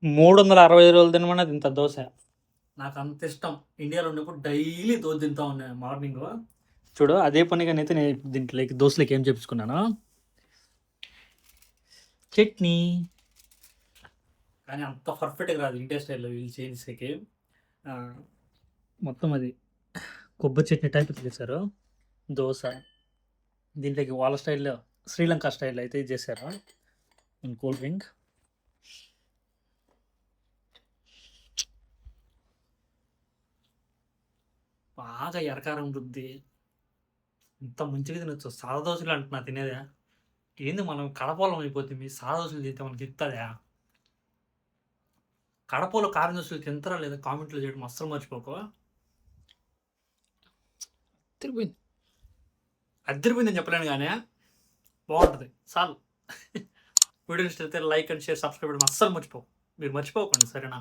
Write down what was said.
365 రోజులు తినమన్నా తింటా దోశ. నాకు అంత ఇష్టం. ఇండియాలో ఉన్నప్పుడు డైలీ దోశ తింటా ఉన్నాను మార్నింగ్. చూడు అదే పనిగానైతే నేను దీంట్లోకి దోశలోకి ఏం చేపించుకున్నాను, చట్నీ. కానీ అంత పర్ఫెక్ట్గా రాదు ఇండియా స్టైల్లో వీళ్ళు చేసేకి. మొత్తం అది కొబ్బరి చట్నీ టైప్ చేశారు దోశ. దీంట్లోకి వాళ్ళ స్టైల్లో శ్రీలంక స్టైల్లో అయితే ఇది చేశారు. Cool drink. బాగా ఎరకారం రుద్ది ఇంత మంచిగా తినొచ్చు. సాదా దోశలు అంటున్నా తినేదా. ఏంది మనం కడపోలం అయిపోతుంది. సాదా దోశలు తింటే మనకి ఇస్తుందా. కడపలో కారం దోశలు తింటారా లేదా కామెంట్లో చేయడం అస్సలు మర్చిపోకు. తిరిగిపోయింది. అద్దరిపోయిందని చెప్పలేను కానీ బాగుంటుంది. చాలు. వీడియో ఇష్టమైతే లైక్ అండ్ షేర్ సబ్స్క్రైబ్ చేయడం అస్సలు మర్చిపోకు. మీరు మర్చిపోకండి, సరేనా?